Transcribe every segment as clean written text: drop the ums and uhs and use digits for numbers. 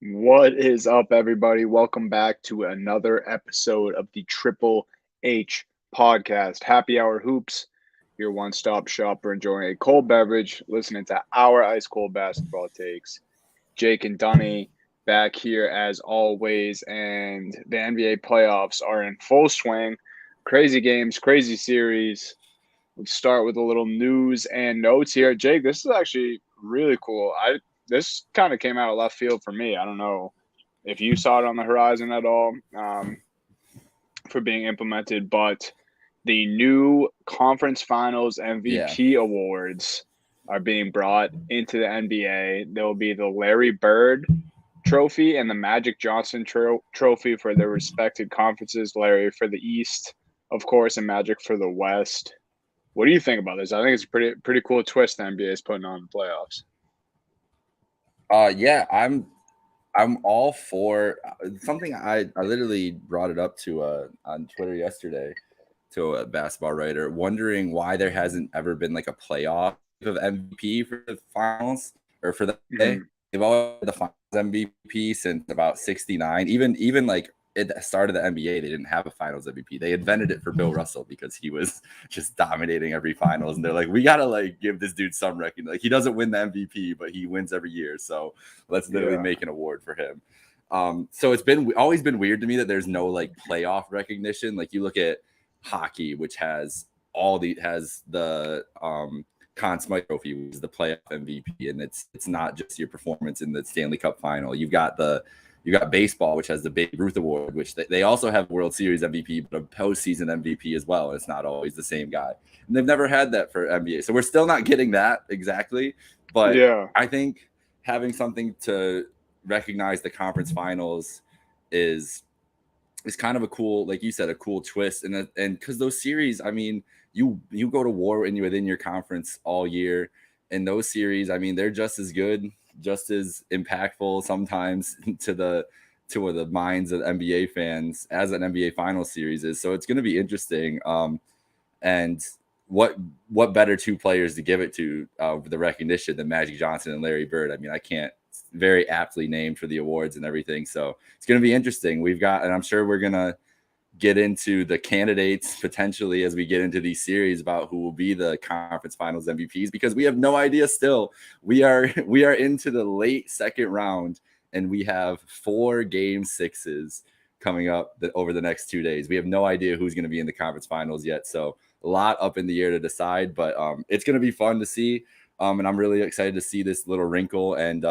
What is up, everybody? Welcome back to another episode of the Triple H podcast. Happy Hour Hoops, your one stop shop for enjoying a cold beverage, listening to our ice cold basketball takes. Jake and Dunny back here as always, and the NBA playoffs are in full swing. Crazy games, crazy series. Let's start with a little news and notes here. Jake, this is actually really cool. This kind of came out of left field for me. I don't know if you saw it on the horizon at all for being implemented, but the new conference finals Yeah. MVP awards are being brought into the NBA. There will be the Larry Bird trophy and the Magic Johnson trophy for their respected conferences. Larry for the East, of course, and Magic for the West. What do you think about this? I think it's a pretty cool twist the NBA is putting on the playoffs. Yeah, I'm all for something I literally brought it up to on Twitter yesterday to a basketball writer, wondering why there hasn't ever been like a playoff of MVP for the finals or for the NBA. Mm-hmm. They've always had the finals MVP since about 69. Even like at the start of the NBA, they didn't have a finals MVP. They invented it for Bill Russell because he was just dominating every finals. And they're like, we gotta like give this dude some recognition. Like he doesn't win the MVP, but he wins every year. So let's literally Yeah. make an award for him. So it's been always been weird to me that there's no like playoff recognition. Like you look at hockey, which has the Conn Smythe Trophy, which is the playoff MVP, and it's not just your performance in the Stanley Cup final. You got baseball, which has the Babe Ruth Award, which they also have World Series MVP, but a postseason MVP as well. And it's not always the same guy, and they've never had that for NBA. So we're still not getting that exactly, but Yeah. I think having something to recognize the conference finals is kind of a cool, like you said, a cool twist. And because those series, I mean, you go to war within your conference all year, and those series, I mean, they're just as good, just as impactful sometimes to the minds of NBA fans as an NBA Finals series is. So it's going to be interesting. And what better two players to give it to the recognition than Magic Johnson and Larry Bird? I mean, I can't very aptly named for the awards and everything. So it's going to be interesting. And I'm sure we're going to get into the candidates potentially as we get into these series about who will be the conference finals MVPs, because we have no idea still. We are into the late second round, and we have 4 game 6's coming up over the next 2 days. We have no idea who's going to be in the conference finals yet. So a lot up in the air to decide, but it's going to be fun to see. And I'm really excited to see this little wrinkle and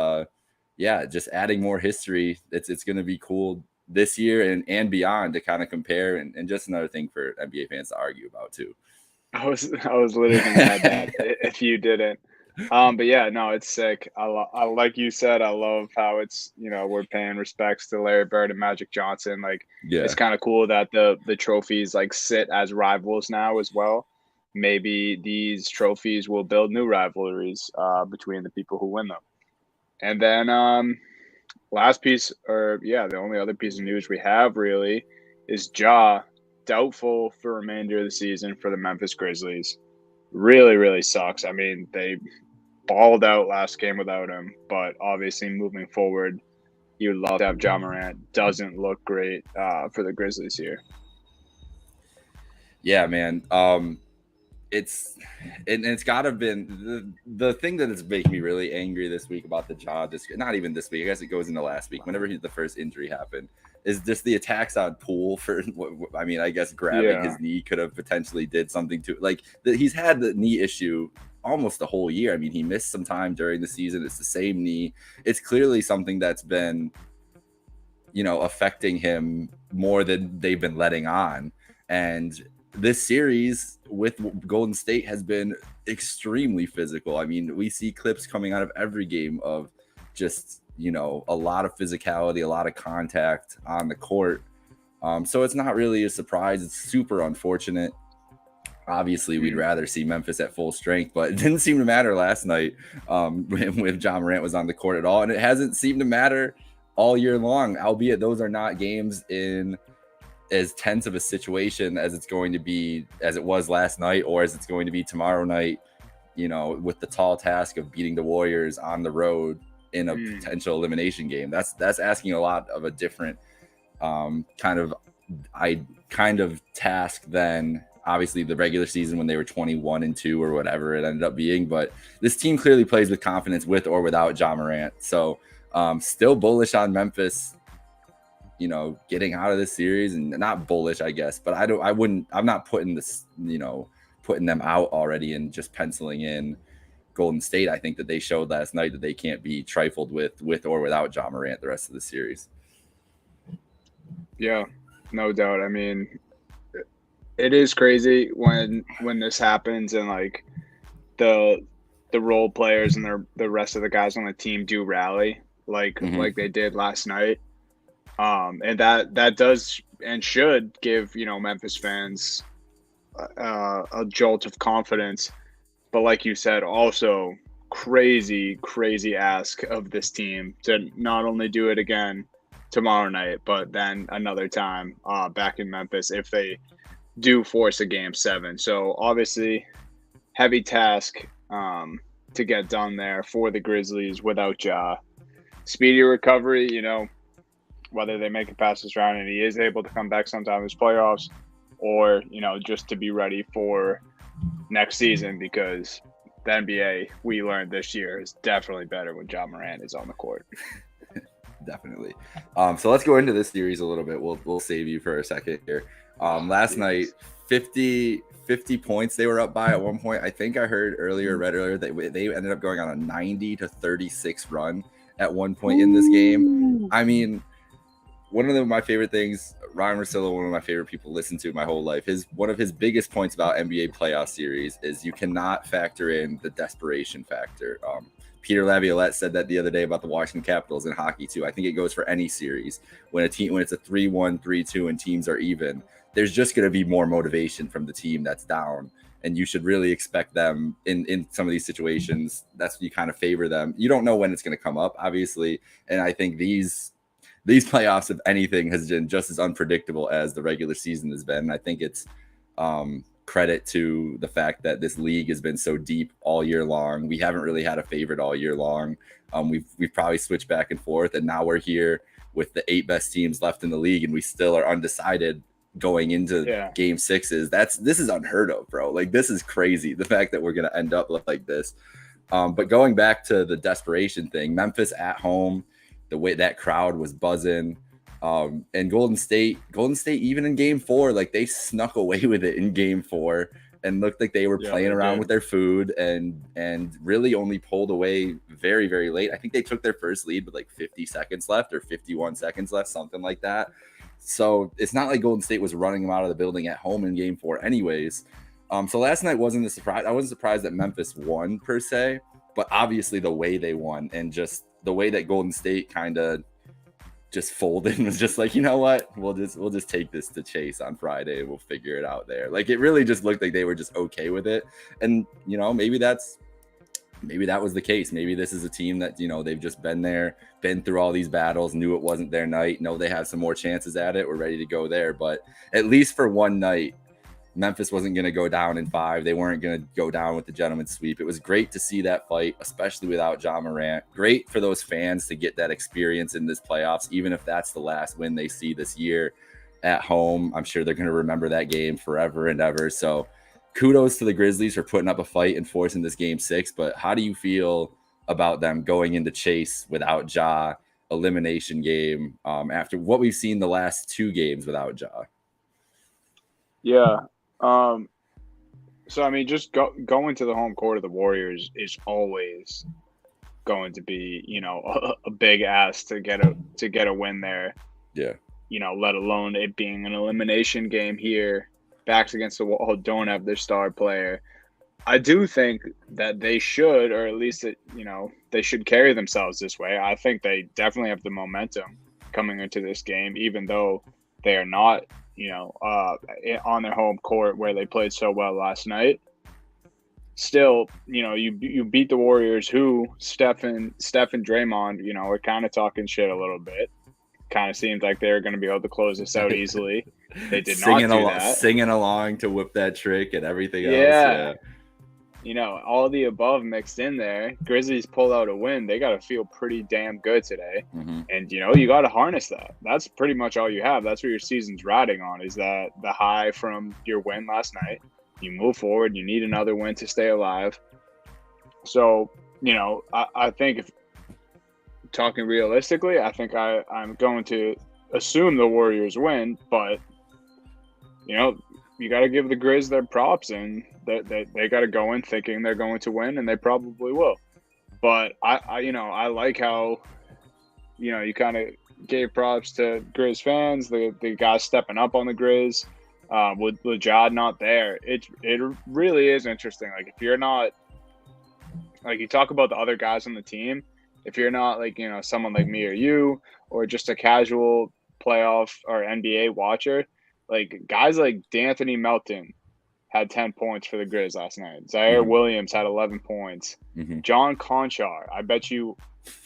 yeah, just adding more history. It's going to be cool this year and beyond to kind of compare, and just another thing for NBA fans to argue about too. I was literally gonna add that if you didn't. But yeah, no, it's sick. I like you said, I love how it's we're paying respects to Larry Bird and Magic Johnson. Like it's Yeah. kind of cool that the trophies like sit as rivals now as well. Maybe these trophies will build new rivalries between the people who win them. And then last piece, or yeah, the only other piece of news we have really is Ja doubtful for remainder of the season for the Memphis Grizzlies. Really, really sucks. I mean, they balled out last game without him, but obviously moving forward, you would love to have Ja Morant. Doesn't look great for the Grizzlies here. Yeah, man. It's gotta been the thing that is making me really angry this week about the job. Not even this week. I guess it goes into last week. Whenever the first injury happened, is just the attacks on Poole for. I mean, I guess grabbing Yeah, his knee could have potentially did something to like. He's had the knee issue almost the whole year. I mean, he missed some time during the season. It's the same knee. It's clearly something that's been affecting him more than they've been letting on. And this series with Golden State has been extremely physical. I mean, we see clips coming out of every game of just, a lot of physicality, a lot of contact on the court. So it's not really a surprise. It's super unfortunate. Obviously, we'd rather see Memphis at full strength, but it didn't seem to matter last night when Ja Morant was on the court at all. And it hasn't seemed to matter all year long, albeit those are not games in as tense of a situation as it's going to be, as it was last night, or as it's going to be tomorrow night, with the tall task of beating the Warriors on the road in a potential elimination game. That's asking a lot of a different kind of task than obviously the regular season when they were 21-2 or whatever it ended up being. But this team clearly plays with confidence with or without Ja Morant. So still bullish on Memphis, getting out of this series, and not bullish, I guess, but I'm not putting this, putting them out already and just penciling in Golden State. I think that they showed last night that they can't be trifled with or without Ja Morant the rest of the series. Yeah, no doubt. I mean, it is crazy when this happens and like the role players and the rest of the guys on the team do rally like they did last night. And that does and should give, Memphis fans a jolt of confidence. But like you said, also crazy ask of this team to not only do it again tomorrow night, but then another time back in Memphis if they do force a game 7. So obviously heavy task to get done there for the Grizzlies without Ja. Speedy recovery, whether they make it past this round and he is able to come back sometime in his playoffs, or, just to be ready for next season, because the NBA, we learned this year, is definitely better when Ja Morant is on the court. Definitely. So let's go into this series a little bit. We'll save you for a second here. Last night, 50 points they were up by at one point. I think I read earlier that they ended up going on a 90-36 run at one point in this game. I mean, one of my favorite things, Ryan Russillo, one of my favorite people to listen to my whole life, one of his biggest points about NBA playoff series is you cannot factor in the desperation factor. Peter Laviolette said that the other day about the Washington Capitals in hockey too. I think it goes for any series. When it's a 3-1, 3-2 and teams are even, there's just going to be more motivation from the team that's down. And you should really expect them in some of these situations. That's when you kind of favor them. You don't know when it's going to come up, obviously. And I think these playoffs, if anything, has been just as unpredictable as the regular season has been. I think it's credit to the fact that this league has been so deep all year long. We haven't really had a favorite all year long. We've probably switched back and forth, and now we're here with the 8 best teams left in the league, and we still are undecided going into game 6s. This is unheard of, bro. Like, this is crazy, the fact that we're going to end up like this. But going back to the desperation thing, Memphis at home, the way that crowd was buzzing, and Golden State, even in game 4, like, they snuck away with it in game 4 and looked like they were playing around with their food and really only pulled away very, very late. I think they took their first lead with like 50 seconds left or 51 seconds left, something like that. So it's not like Golden State was running them out of the building at home in game 4 anyways. So last night wasn't a surprise. I wasn't surprised that Memphis won per se, but obviously the way they won and just the way that Golden State kind of just folded and was just like, you know what, we'll just take this to Chase on Friday and we'll figure it out there. Like, it really just looked like they were just okay with it. And, maybe that was the case. Maybe this is a team that, they've just been there, been through all these battles, knew it wasn't their night, know they have some more chances at it, we're ready to go there. But at least for one night, Memphis wasn't going to go down in 5. They weren't going to go down with the gentleman's sweep. It was great to see that fight, especially without Ja Morant. Great for those fans to get that experience in this playoffs, even if that's the last win they see this year at home. I'm sure they're going to remember that game forever and ever. So kudos to the Grizzlies for putting up a fight and forcing this game 6. But how do you feel about them going into Chase without Ja, elimination game, after what we've seen the last 2 games without Ja? Yeah. So I mean, just going to the home court of the Warriors is always going to be, a big ask to get a win there. Yeah. Let alone it being an elimination game here, backs against the wall, don't have their star player. I do think that they should, or at least they should carry themselves this way. I think they definitely have the momentum coming into this game, even though they are not, on their home court where they played so well last night. Still, you beat the Warriors, who Steph and Draymond, are kind of talking shit a little bit. Kind of seemed like they were going to be able to close this out easily. They did not do that. Singing along to whip that trick and everything else. Yeah. all the above mixed in there. Grizzlies pull out a win. They got to feel pretty damn good today. Mm-hmm. And, you got to harness that. That's pretty much all you have. That's what your season's riding on, is that the high from your win last night. You move forward. You need another win to stay alive. So, I think if talking realistically, I think I'm going to assume the Warriors win, but, you got to give the Grizz their props, and they got to go in thinking they're going to win, and they probably will. But I like how, you kind of gave props to Grizz fans, the guys stepping up on the Grizz, with Ja not there. It really is interesting. Like, if you're not, like, you talk about the other guys on the team, if you're not like, someone like me or you, or just a casual playoff or NBA watcher, like guys like D'Anthony Melton had 10 points for the Grizz last night. Zaire Williams had 11 points. Mm-hmm. John Conchar, I bet you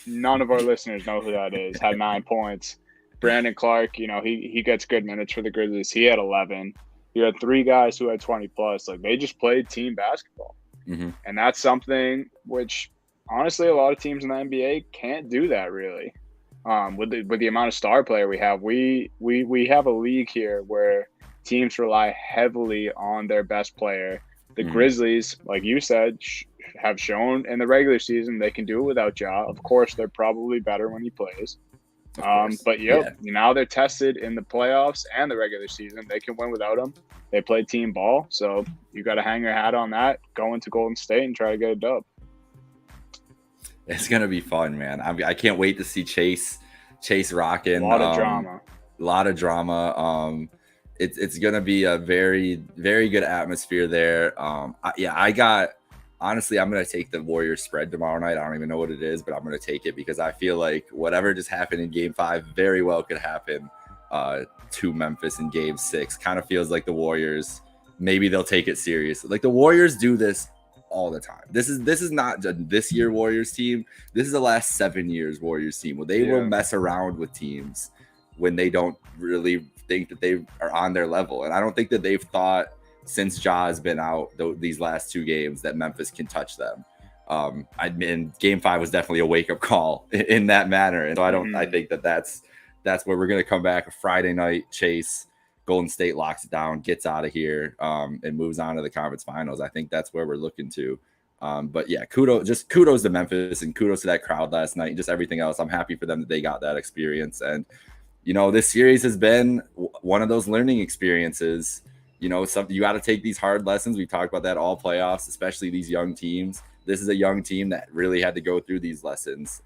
none of our listeners know who that is, had 9 points. Brandon Clark, he gets good minutes for the Grizzlies. He had 11. You had 3 guys who had 20 plus. Like, they just played team basketball. Mm-hmm. And that's something which, honestly, a lot of teams in the NBA can't do that really. With the amount of star player we have, we have a league here where teams rely heavily on their best player. The Grizzlies, like you said, have shown in the regular season they can do it without Ja. Of course, they're probably better when he plays. But now they're tested in the playoffs and the regular season. They can win without him. They play team ball, so you got to hang your hat on that, go into Golden State and try to get a dub. It's gonna be fun, man. I can't wait to see Chase rocking. A lot of drama. A lot of drama. It's gonna be a very, very good atmosphere there. Honestly, I'm gonna take the Warriors spread tomorrow night. I don't even know what it is, but I'm gonna take it because I feel like whatever just happened in Game 5 very well could happen to Memphis in Game 6. Kind of feels like the Warriors, maybe they'll take it serious. Like, the Warriors do this all the time. This is not this year Warriors team. This is the last 7 years Warriors team where they will mess around with teams when they don't really think that they are on their level. And I don't think that they've thought since Ja has been out these last 2 games that Memphis can touch them. Game 5 was definitely a wake up call in that manner. And so I think that's where we're going to come back a Friday night. Chase, Golden State locks it down, gets out of here, and moves on to the conference finals. I think that's where we're looking to. But yeah, kudos to Memphis, and kudos to that crowd last night and just everything else. I'm happy for them that they got that experience. And, this series has been one of those learning experiences. You got to take these hard lessons. We talked about that all playoffs, especially these young teams. This is a young team that really had to go through these lessons.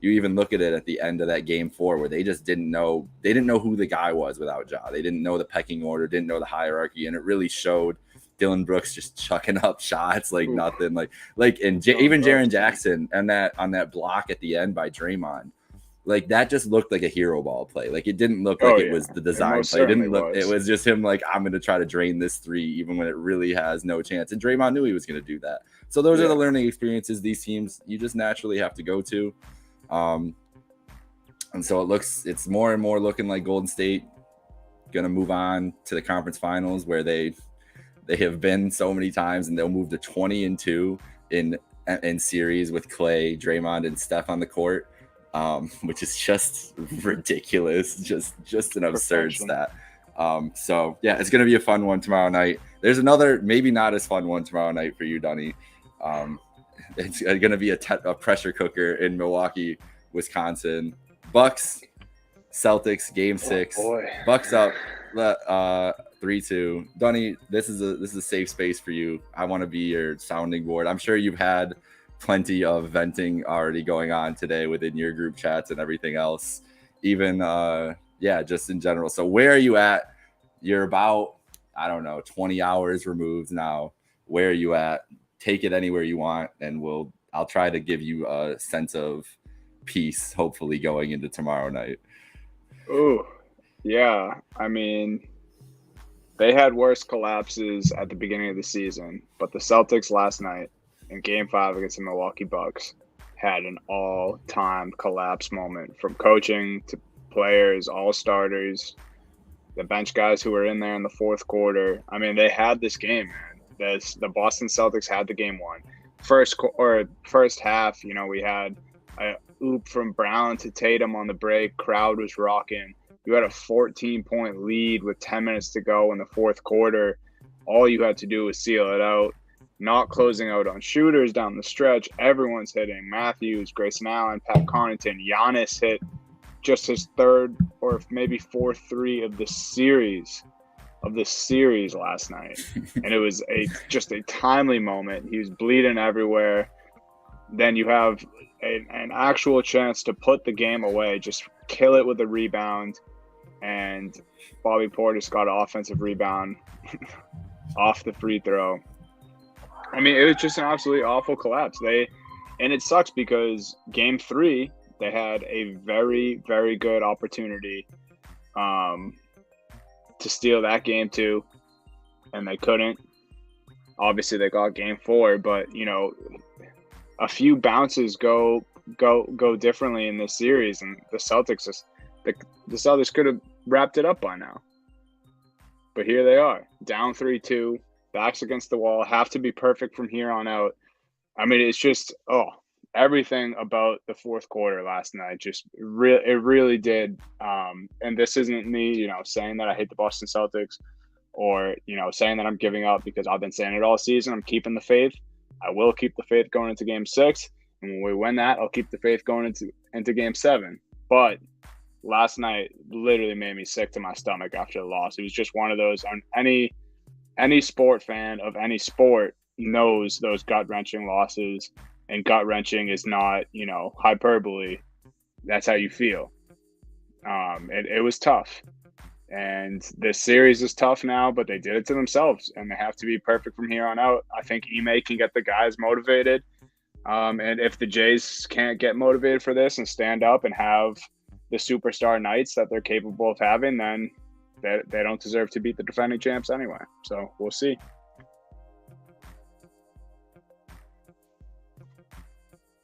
You even look at it at the end of that Game 4 where they just didn't know who the guy was without Ja. They didn't know the pecking order, didn't know the hierarchy, and it really showed. Dylan Brooks just chucking up shots like nothing, even Jaren Jackson and on that block at the end by Draymond, like that just looked like a hero ball play. Like, it didn't look like it was the design play. It didn't look. It was just him like, I'm going to try to drain this 3 even when it really has no chance. And Draymond knew he was going to do that. So those are the learning experiences these teams you just naturally have to go to. And so it's more and more looking like Golden State going to move on to the conference finals where they have been so many times, and they'll move to 20-2 in series with Clay, Draymond, and Steph on the court, which is just ridiculous, just an absurd stat. So yeah, it's going to be a fun one tomorrow night. There's another maybe not as fun one tomorrow night for you, Dunny. It's going to be a pressure cooker in Milwaukee, Wisconsin. Bucks, Celtics, Game 6. Bucks up 3-2. Dunny, this is a safe space for you. I want to be your sounding board. I'm sure you've had plenty of venting already going on today within your group chats and everything else. Even just in general. So where are you at? You're about, 20 hours removed now. Where are you at? Take it anywhere you want, and I'll try to give you a sense of peace, hopefully, going into tomorrow night. Oh, yeah. I mean, they had worse collapses at the beginning of the season, but the Celtics last night in Game 5 against the Milwaukee Bucks had an all-time collapse moment, from coaching to players, all starters, the bench guys who were in there in the fourth quarter. I mean, they had this game, man. The Boston Celtics had the game won. First half, we had a oop from Brown to Tatum on the break. Crowd was rocking. You had a 14-point lead with 10 minutes to go in the fourth quarter. All you had to do was seal it out. Not closing out on shooters down the stretch. Everyone's hitting. Matthews, Grayson Allen, Pat Connaughton. Giannis hit just his third or maybe fourth three of the series last night. And it was just a timely moment. He was bleeding everywhere. Then you have an actual chance to put the game away, just kill it with a rebound. And Bobby Portis got an offensive rebound off the free throw. I mean, it was just an absolutely awful collapse. And it sucks because game 3, they had a very, very good opportunity to steal that game too, and they couldn't. Obviously, they got game 4, but a few bounces go differently in this series, and the Celtics could have wrapped it up by now. But here they are, down 3-2, backs against the wall, have to be perfect from here on out. I mean, it's just everything about the fourth quarter last night it really did. And this isn't me, saying that I hate the Boston Celtics or, saying that I'm giving up, because I've been saying it all season. I'm keeping the faith. I will keep the faith going into game 6. And when we win that, I'll keep the faith going into game 7. But last night literally made me sick to my stomach after the loss. It was just one of those, any sport fan of any sport knows those gut-wrenching losses. And gut-wrenching is not, hyperbole. That's how you feel. It was tough. And this series is tough now, but they did it to themselves. And they have to be perfect from here on out. I think Ime can get the guys motivated. And if the Jays can't get motivated for this and stand up and have the superstar nights that they're capable of having, then they don't deserve to beat the defending champs anyway. So we'll see.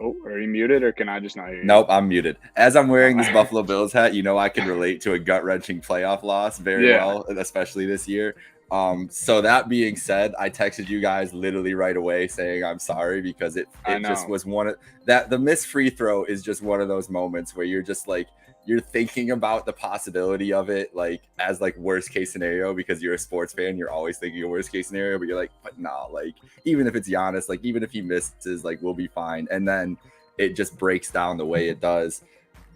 Oh, are you muted, or can I just not hear you? Nope, I'm muted. As I'm wearing this Buffalo Bills hat, I can relate to a gut-wrenching playoff loss very well, especially this year. So that being said, I texted you guys literally right away saying I'm sorry, because it just was the missed free throw is just one of those moments where you're just like, you're thinking about the possibility of it, like as like worst case scenario, because you're a sports fan, you're always thinking a worst case scenario, but you're like, but nah, like even if it's Giannis, like even if he misses, like we'll be fine. And then it just breaks down the way it does.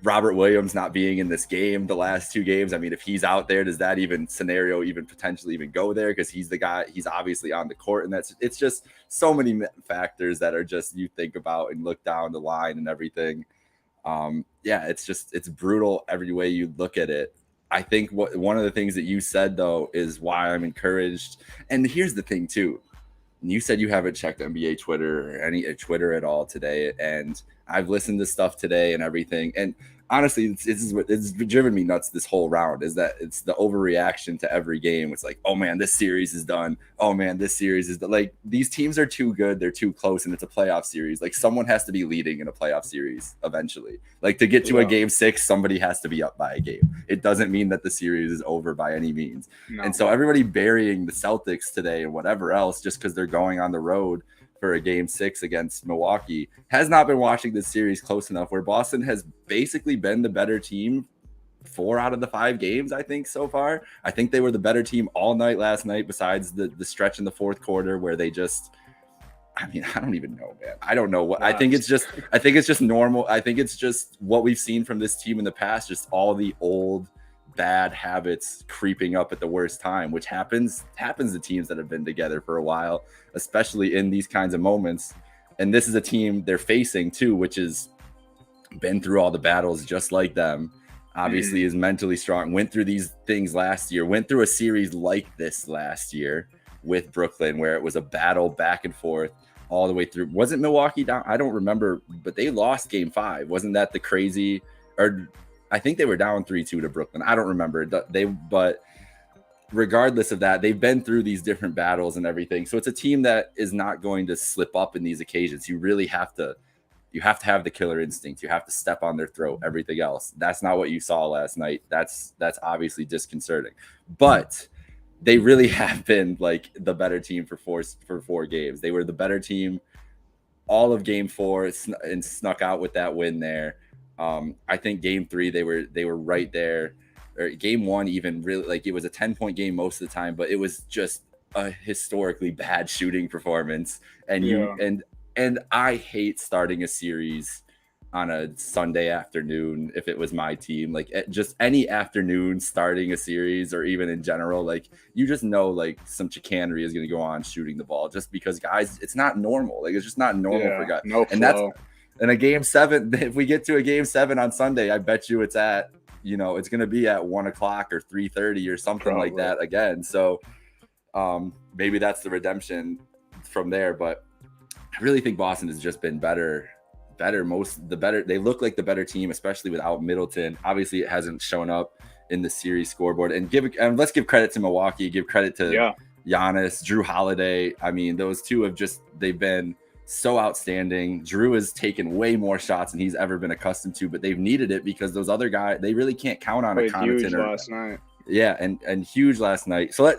Robert Williams not being in this game, the last 2 games. I mean, if he's out there, does that scenario potentially even go there? Because he's the guy, he's obviously on the court, and it's just so many factors that are just, you think about and look down the line and everything. It's brutal every way you look at it. I think one of the things that you said though is why I'm encouraged. And here's the thing too. You said you haven't checked NBA Twitter or any Twitter at all today, and I've listened to stuff today and everything. And honestly, it's driven me nuts this whole round, is that it's the overreaction to every game. It's like, oh man, this series is done. Oh man, this series is done. Like, these teams are too good. They're too close, and it's a playoff series. Like, someone has to be leading in a playoff series eventually. Like, to get to a game 6, somebody has to be up by a game. It doesn't mean that the series is over by any means. No. And so everybody burying the Celtics today and whatever else, just because they're going on the road for a game 6 against Milwaukee, has not been watching this series close enough, where Boston has basically been the better team 4 out of the 5 games, I think, so far. I think they were the better team all night last night, besides the stretch in the fourth quarter where they just, I mean, I don't even know, man. I don't know what. I think it's just normal. I think it's just what we've seen from this team in the past, just all the old bad habits creeping up at the worst time, which happens to teams that have been together for a while, especially in these kinds of moments. And this is a team they're facing too, which has been through all the battles just like them, obviously is mentally strong, went through these things last year, went through a series like this last year with Brooklyn, where it was a battle back and forth all the way through. Wasn't Milwaukee down? I don't remember, but they lost game 5. Wasn't that the crazy, or I think they were down 3-2 to Brooklyn. I don't remember. But regardless of that, they've been through these different battles and everything. So it's a team that is not going to slip up in these occasions. You really have to have the killer instinct. You have to step on their throat. Everything else, that's not what you saw last night. That's obviously disconcerting. But they really have been like the better team for four games. They were the better team all of game 4 and snuck out with that win there. I think game 3 they were right there, or game 1 even, really, like, it was a 10-point game most of the time, but it was just a historically bad shooting performance. And and I hate starting a series on a Sunday afternoon if it was my team. Like, just any afternoon starting a series, or even in general, like, you just know like some chicanery is going to go on shooting the ball, just because, guys, it's not normal. Like, it's just not normal for guys. No and flow. That's in a game 7. If we get to a game 7 on Sunday, I bet you it's at, it's going to be at 1 o'clock or 3:30 or something Probably like that again. So maybe that's the redemption from there. But I really think Boston has just been better. They look like the better team, especially without Middleton. Obviously, it hasn't shown up in the series scoreboard. And let's give credit to Milwaukee. Give credit to Giannis, Drew Holiday. I mean, those two they've been so outstanding. Drew has taken way more shots than he's ever been accustomed to, but they've needed it because those other guys, they really can't count on a Connaughton. Huge last night. Yeah, and huge last night. So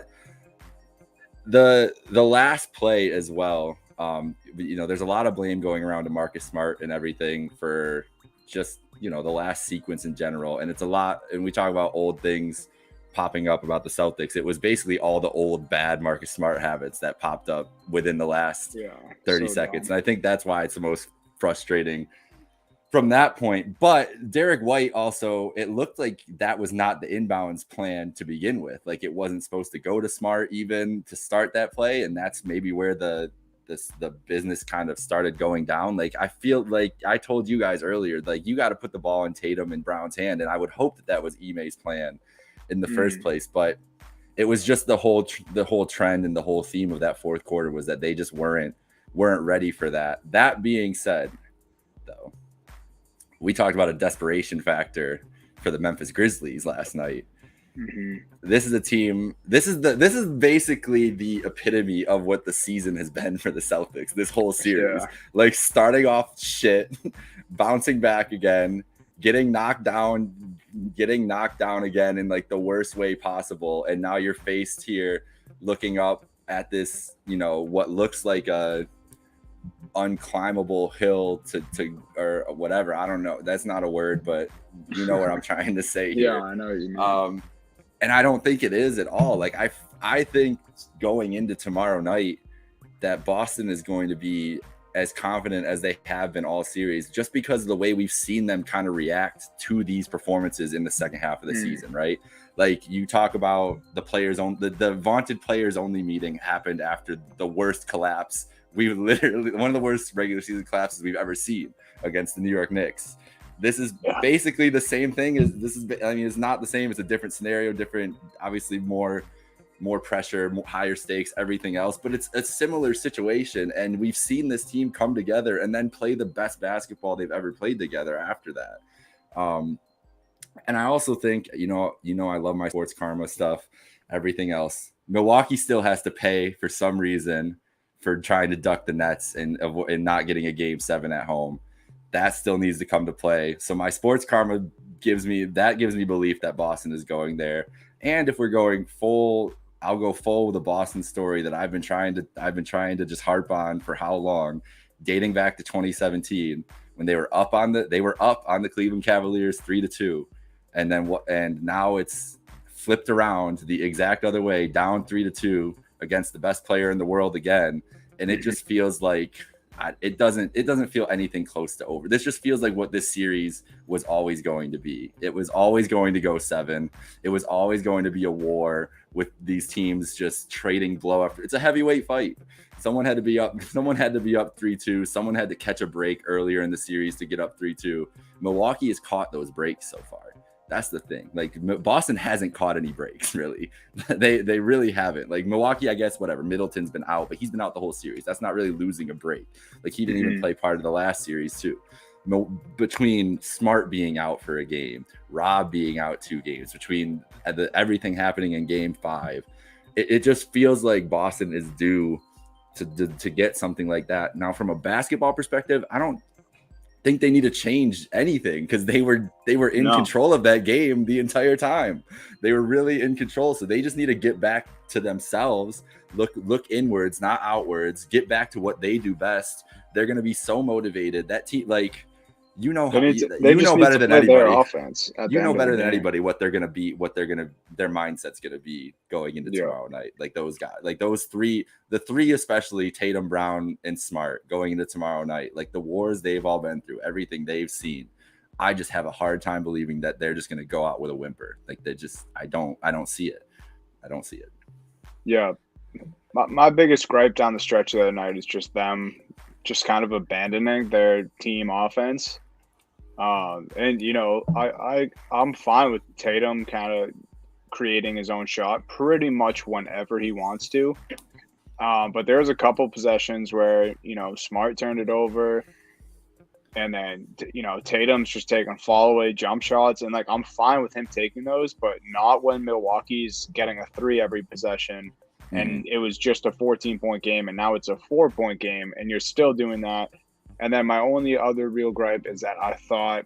the last play as well. There's a lot of blame going around to Marcus Smart and everything for just, the last sequence in general. And it's a lot. And we talk about old things popping up about the Celtics. It was basically all the old bad Marcus Smart habits that popped up within the last 30 seconds. Dumb. And I think that's why it's the most frustrating from that point. But Derek White also, it looked like that was not the inbounds plan to begin with. Like, it wasn't supposed to go to Smart even to start that play. And that's maybe where the business kind of started going down. Like, I feel like I told you guys earlier, like, you got to put the ball in Tatum and Brown's hand. And I would hope that was Ime's plan in the first place. But it was just the whole trend and the whole theme of that fourth quarter was that they just weren't ready for that. That being said, though, we talked about a desperation factor for the Memphis Grizzlies last night. Mm-hmm. This is a team. This is basically the epitome of what the season has been for the Celtics. This whole series, like, starting off shit, bouncing back again, getting knocked down again in like the worst way possible, and now you're faced here, looking up at this, what looks like a unclimbable hill to or whatever. I don't know. That's not a word, but you know what I'm trying to say here. Yeah, I know what you mean. And I don't think it is at all. Like, I think going into tomorrow night that Boston is going to be as confident as they have been all series, just because of the way we've seen them kind of react to these performances in the second half of the season, right? Like, you talk about the vaunted players only meeting happened after the worst collapse. We literally, one of the worst regular season collapses we've ever seen against the New York Knicks. This is basically the same thing. It's not the same. It's a different scenario, obviously more pressure, higher stakes, everything else. But it's a similar situation. And we've seen this team come together and then play the best basketball they've ever played together after that. And I also think, I love my sports karma stuff, everything else. Milwaukee still has to pay for some reason for trying to duck the Nets and not getting a game 7 at home. That still needs to come to play. So my sports karma gives me belief that Boston is going there. And if we're going full, I'll go full with the Boston story that I've been trying to just harp on for how long, dating back to 2017 when they were up on the Cleveland Cavaliers 3-2, and now it's flipped around the exact other way, down 3-2 against the best player in the world again, and it just feels like it doesn't feel anything close to over. This just feels like what this series was always going to be. It was always going to go 7. It was always going to be a war with these teams just trading blow after. It's a heavyweight fight. Someone had to be up 3-2. Someone had to catch a break earlier in the series to get up 3-2. Milwaukee has caught those breaks so far. That's the thing. Like, Boston hasn't caught any breaks, really. They really haven't. Like, Milwaukee, I guess, whatever. Middleton's been out, but he's been out the whole series. That's not really losing a break. Like, he didn't even play part of the last series, too. Between Smart being out for a game, Rob being out 2 games, between everything happening in game 5, it just feels like Boston is due to get something like that. Now, from a basketball perspective, I don't think they need to change anything because they were in control of that game the entire time. They were really in control, so they just need to get back to themselves, look inwards, not outwards, get back to what they do best, they're going to be so motivated. That team, like, you know how they you know better than their anybody. offense You know better than anybody what they're gonna be, their mindset's gonna be going into tomorrow night. Like those guys, like the three especially, Tatum, Brown, and Smart, going into tomorrow night. Like the wars they've all been through, everything they've seen. I just have a hard time believing that they're just gonna go out with a whimper. Like I don't see it. I don't see it. Yeah, my biggest gripe down the stretch the other night is just them just kind of abandoning their team offense. And you know, I'm fine with Tatum kind of creating his own shot pretty much whenever he wants to. But there's a couple possessions where, you know, Smart turned it over, and then, you know, Tatum's just taking fall away jump shots, and like I'm fine with him taking those, but not when Milwaukee's getting a 3 every possession, and it was just a 14-point game, and now it's a 4-point game, and you're still doing that. And then my only other real gripe is that I thought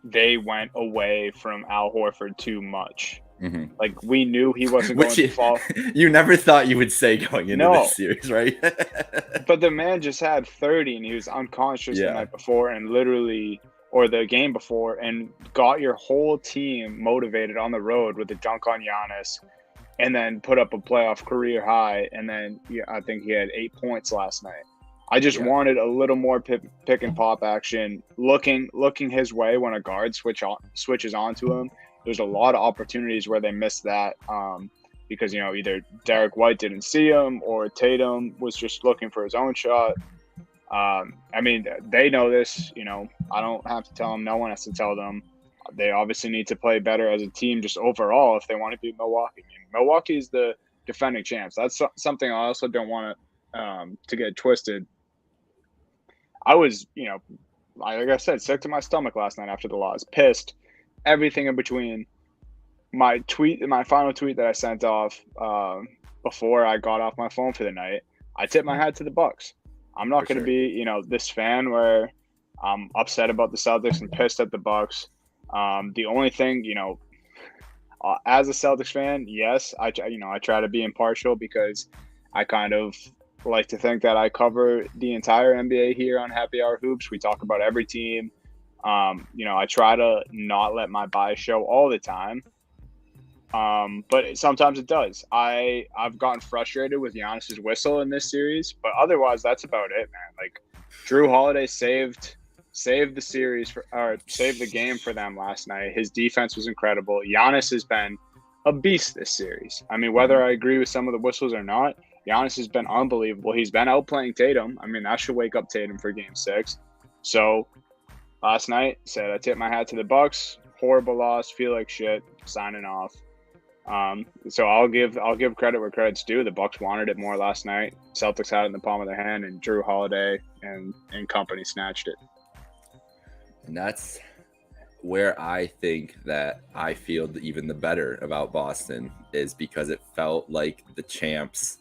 they went away from Al Horford too much. Like, we knew he wasn't going to fall. You never thought you would say going into this series, right? But the man just had 30, and he was unconscious the night before, and literally, or the game before, and got your whole team motivated on the road with a dunk on Giannis, and then put up a playoff career high. And then I think he had 8 points last night. I just wanted a little more pick and pop action, looking his way when a guard switches onto him. There's a lot of opportunities where they missed that because, you know, either Derek White didn't see him or Tatum was just looking for his own shot. I mean, they know this. You know, I don't have to tell them. No one has to tell them. They obviously need to play better as a team just overall if they want to beat Milwaukee. I mean, Milwaukee is the defending champs. That's something I also don't want to get twisted. I was, you know, like I said, sick to my stomach last night after the loss, pissed, everything in between. My final tweet that I sent off before I got off my phone for the night, I tipped my hat to the Bucks. I'm not going to be, you know, this fan where I'm upset about the Celtics and pissed at the Bucks. The only thing, you know, as a Celtics fan, yes, I try to be impartial because I kind of like to think that I cover the entire NBA here on Happy Hour Hoops. We talk about every team. You know, I try to not let my bias show all the time. But sometimes it does. I've gotten frustrated with Giannis's whistle in this series, but otherwise that's about it, man. Like, Drew Holiday saved the series saved the game for them last night. His defense was incredible. Giannis has been a beast this series. I mean, whether I agree with some of the whistles or not, Giannis has been unbelievable. He's been outplaying Tatum. I mean, that should wake up Tatum for Game 6. So last night, said I tipped my hat to the Bucks. Horrible loss. Feel like shit. Signing off. So I'll give credit where credit's due. The Bucks wanted it more last night. Celtics had it in the palm of their hand, and Drew Holiday and company snatched it. And that's where I think that I feel even the better about Boston is because it felt like the champs.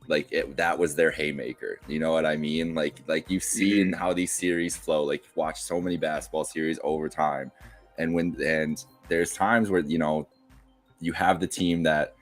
Like that was their haymaker. You know what I mean? Like you've seen how these series flow. Like, watch so many basketball series over time, and there's times where, you know, you have the team that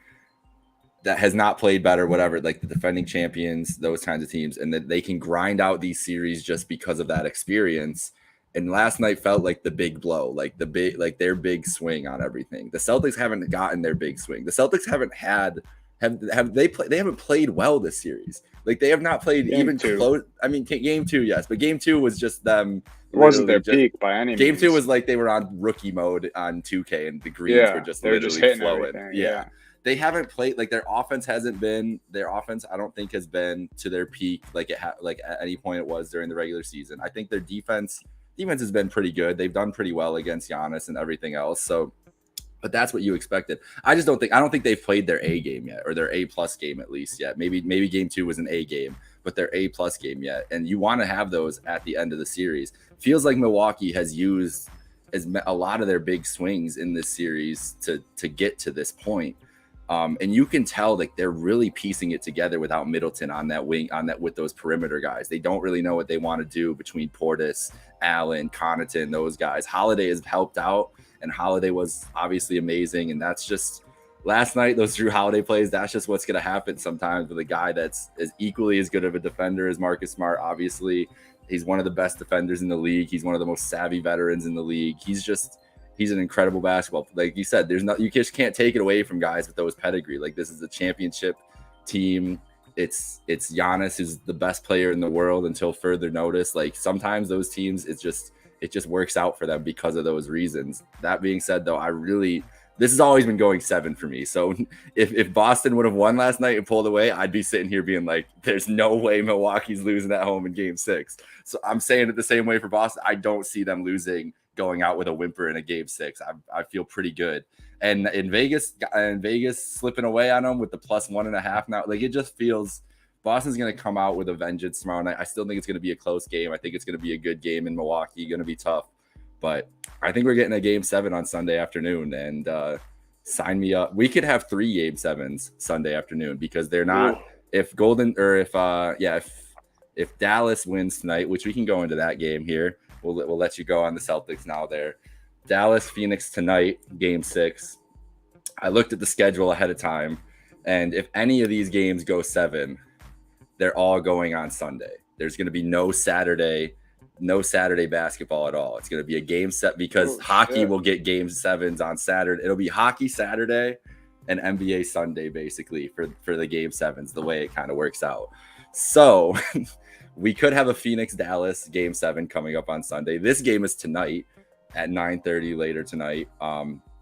has not played better, whatever, like the defending champions, those kinds of teams, and that they can grind out these series just because of that experience. And last night felt like the big blow, like their big swing on everything. The Celtics haven't gotten their big swing. The Celtics haven't had. They haven't played well this series. Like, they have not played even close. I mean, Game 2, yes, but Game 2 was just them. It wasn't their peak by any means. Game 2 was like they were on rookie mode on 2K, and the greens were just literally flowing. Yeah. They haven't played, like, their offense hasn't been their offense. I don't think has been to their peak like like at any point it was during the regular season. I think their defense has been pretty good. They've done pretty well against Giannis and everything else. So. But that's what you expected. I don't think they've played their A game yet, or their A+ game at least yet. Maybe Game 2 was an A game, but their A+ game yet. And you want to have those at the end of the series. Feels like Milwaukee has used a lot of their big swings in this series to get to this point. And you can tell, like, they're really piecing it together without Middleton on that wing, with those perimeter guys. They don't really know what they want to do between Portis, Allen, Connaughton, those guys. Holiday has helped out, and Holiday was obviously amazing. And that's just, last night, those Drew Holiday plays, that's just what's going to happen sometimes with a guy that's as equally as good of a defender as Marcus Smart. Obviously, he's one of the best defenders in the league. He's one of the most savvy veterans in the league. He's an incredible basketball. Like you said, you just can't take it away from guys with those pedigree. Like, this is a championship team. It's Giannis, who's the best player in the world until further notice. Like, sometimes those teams, it just works out for them because of those reasons. That being said, though, this has always been going 7 for me. So if Boston would have won last night and pulled away, I'd be sitting here being like, there's no way Milwaukee's losing at home in game 6. So I'm saying it the same way for Boston. I don't see them losing, going out with a whimper in a game 6. I feel pretty good. And in Vegas slipping away on them with the +1.5 now, like, it just feels Boston's going to come out with a vengeance tomorrow night. I still think it's going to be a close game. I think it's going to be a good game in Milwaukee, going to be tough. But I think we're getting a game 7 on Sunday afternoon, and sign me up. We could have 3 game 7s Sunday afternoon, because they're not. Ooh. If Dallas wins tonight, which we can go into that game here, we'll let you go on the Celtics now. There, Dallas Phoenix tonight, game 6. I looked at the schedule ahead of time, and if any of these games go 7, they're all going on Sunday. There's going to be no Saturday basketball at all. It's going to be a game set, because hockey will get game 7s on Saturday. It'll be hockey Saturday and NBA Sunday, basically, for the game 7s, the way it kind of works out. So we could have a Phoenix Dallas game 7 coming up on Sunday. This game is tonight at 9:30 later tonight.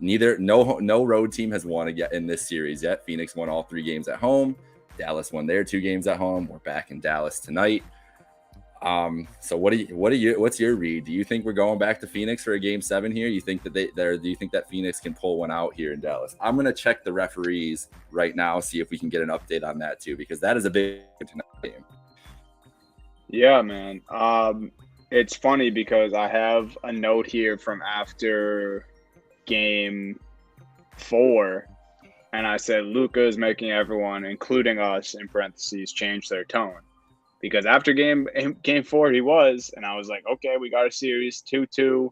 No road team has won yet in this series yet. Phoenix won all 3 games at home. Dallas won their 2 games at home. We're back in Dallas tonight. So what's your read? Do you think we're going back to Phoenix for a game 7 here? You think that do you think that Phoenix can pull one out here in Dallas? I'm going to check the referees right now, see if we can get an update on that too, because that is a big game. Yeah, man. It's funny because I have a note here from after game 4, and I said Luka is making everyone, including us in parentheses, change their tone. Because after game 4, he was, and I was like, okay, we got a series 2-2.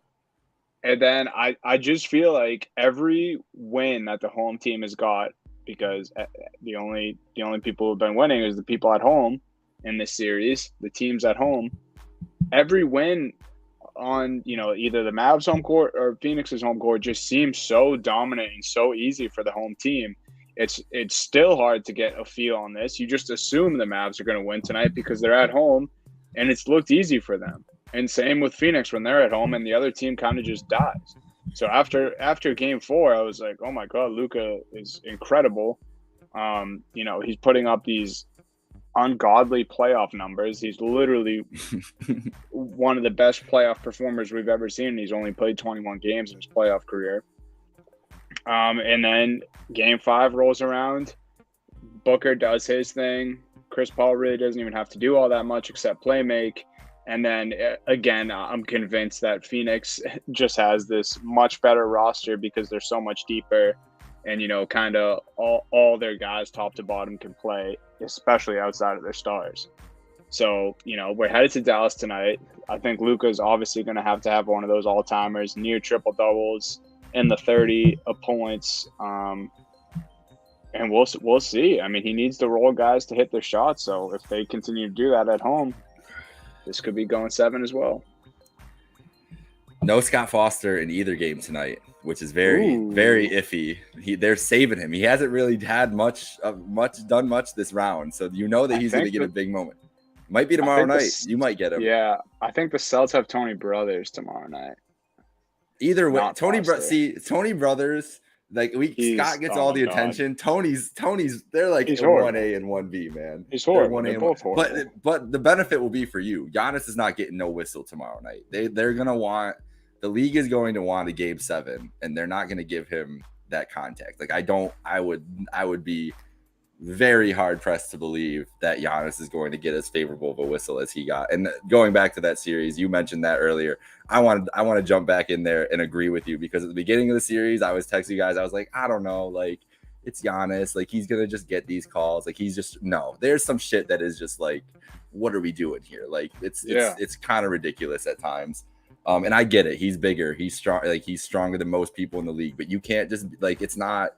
And then I just feel like every win that the home team has got, because the only people who've been winning is the people at home in this series, the teams at home. Every win on, either the Mavs home court or Phoenix's home court just seems so dominant and so easy for the home team. It's still hard to get a feel on this. You just assume the Mavs are going to win tonight because they're at home, and it's looked easy for them. And same with Phoenix when they're at home and the other team kind of just dies. So after game 4, I was like, oh my God, Luka is incredible. He's putting up these ungodly playoff numbers. He's literally one of the best playoff performers we've ever seen. He's only played 21 games in his playoff career. And then game 5 rolls around. Booker does his thing. Chris Paul really doesn't even have to do all that much except play make. And then again, I'm convinced that Phoenix just has this much better roster because they're so much deeper, and kind of all their guys top to bottom can play, especially outside of their stars. So we're headed to Dallas tonight. I think Luka's obviously going to have one of those all-timers, near triple doubles in the 30 points. And we'll see. I mean, he needs to roll guys to hit their shots. So if they continue to do that at home, this could be going 7 as well. No Scott Foster in either game tonight, which is very, very iffy. They're saving him. He hasn't really had done much this round. So that he's going to get a big moment. Might be tomorrow night. You might get him. Yeah, I think the Celtics have Tony Brothers tomorrow night. Either way, Tony Brothers. Like Scott gets all the attention. Tony's they're like 1A and 1B, man. He's horrible. They're both horrible. But the benefit will be for you. Giannis is not getting no whistle tomorrow night. They're gonna want, the league is going to want a game 7, and they're not gonna give him that contact. Like I would be very hard pressed to believe that Giannis is going to get as favorable of a whistle as he got. And going back to that series, you mentioned that earlier. I want to jump back in there and agree with you, because at the beginning of the series, I was texting you guys. I was like, I don't know, like, it's Giannis. Like, he's gonna just get these calls. Like, there's some shit that is just like, what are we doing here? Like, it's kind of ridiculous at times. And I get it. He's bigger. He's strong. Like, he's stronger than most people in the league. But you can't just, like, it's not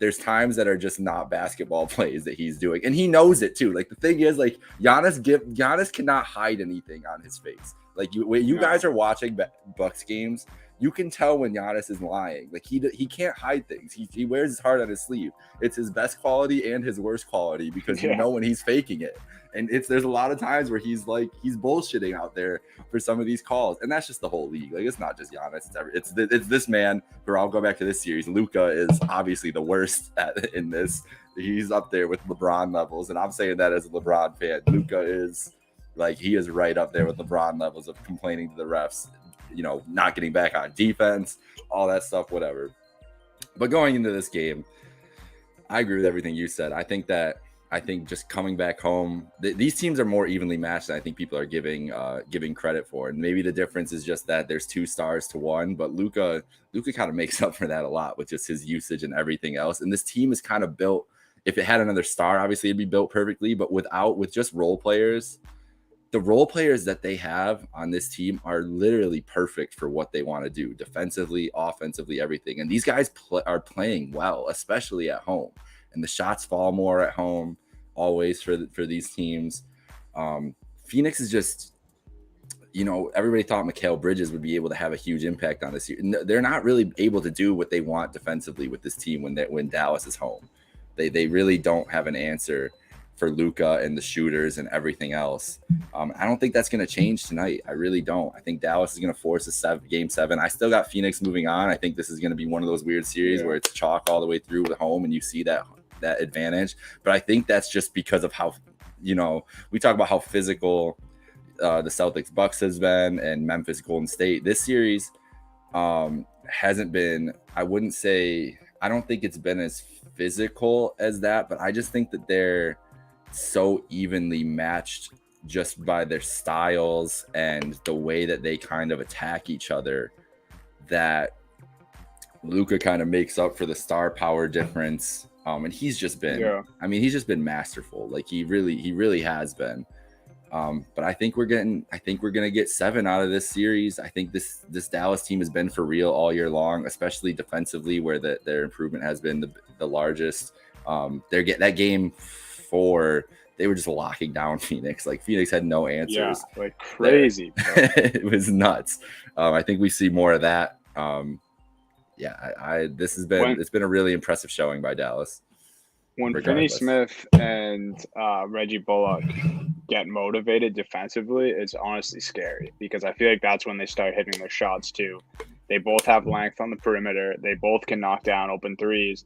there's times that are just not basketball plays that he's doing, and he knows it too. Like the thing is, like Giannis cannot hide anything on his face. Like when you guys are watching Bucks games, you can tell when Giannis is lying. Like he can't hide things. He wears his heart on his sleeve. It's his best quality and his worst quality because you know when he's faking it. And there's a lot of times where he's bullshitting out there for some of these calls, and that's just the whole league. Like it's not just Giannis. It's this man. Where I'll go back to this series. Luka is obviously the worst in this. He's up there with LeBron levels, and I'm saying that as a LeBron fan. Luka is he is right up there with LeBron levels of complaining to the refs, not getting back on defense, all that stuff, whatever. But going into this game, I agree with everything you said. I think just coming back home, these teams are more evenly matched than I think people are giving credit for. And maybe the difference is just that there's 2 stars to 1, but Luka kind of makes up for that a lot with just his usage and everything else. And this team is kind of built, if it had another star, obviously it'd be built perfectly, but with just role players, the role players that they have on this team are literally perfect for what they want to do defensively, offensively, everything. And these guys are playing well, especially at home. And the shots fall more at home always for these teams. Phoenix is just, everybody thought Mikal Bridges would be able to have a huge impact on this year. They're not really able to do what they want defensively with this team when Dallas is home. They really don't have an answer for Luka and the shooters and everything else. I don't think that's going to change tonight. I really don't. I think Dallas is going to force a game 7. I still got Phoenix moving on. I think this is going to be one of those weird series where it's chalk all the way through with home and you see that advantage. But I think that's just because of how, we talk about how physical the Celtics Bucks has been and Memphis Golden State. This series hasn't been, I don't think it's been as physical as that, but I just think that they're so evenly matched just by their styles and the way that they kind of attack each other, that Luka kind of makes up for the star power difference. And he's just been, he's just been masterful. Like he really has been. But I think we're going to get 7 out of this series. I think this Dallas team has been for real all year long, especially defensively, where their improvement has been the largest. That game 4, they were just locking down Phoenix. Like Phoenix had no answers. Yeah, like crazy. It was nuts. I think we see more of that. It's been a really impressive showing by Dallas. When Finney Smith and Reggie Bullock get motivated defensively, it's honestly scary because I feel like that's when they start hitting their shots too. They both have length on the perimeter. They both can knock down open threes.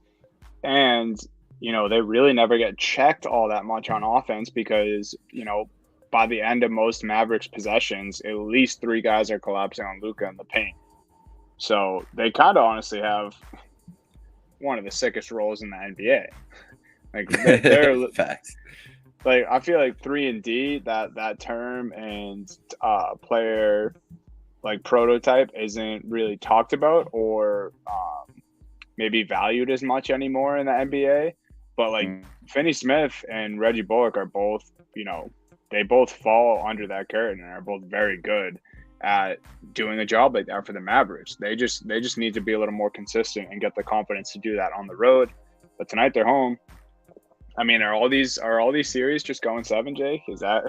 And, they really never get checked all that much on offense because, by the end of most Mavericks possessions, at least 3 guys are collapsing on Luka in the paint. So they kind of honestly have one of the sickest roles in the NBA. Like they're facts. Like I feel like 3-and-D, that term and player like prototype isn't really talked about or maybe valued as much anymore in the NBA. But like Finney Smith and Reggie Bullock are both, they both fall under that curtain and are both very good at doing a job like that for the Mavericks. They just need to be a little more consistent and get the confidence to do that on the road. But tonight they're home. I mean, are all these series just going 7, Jake? Is that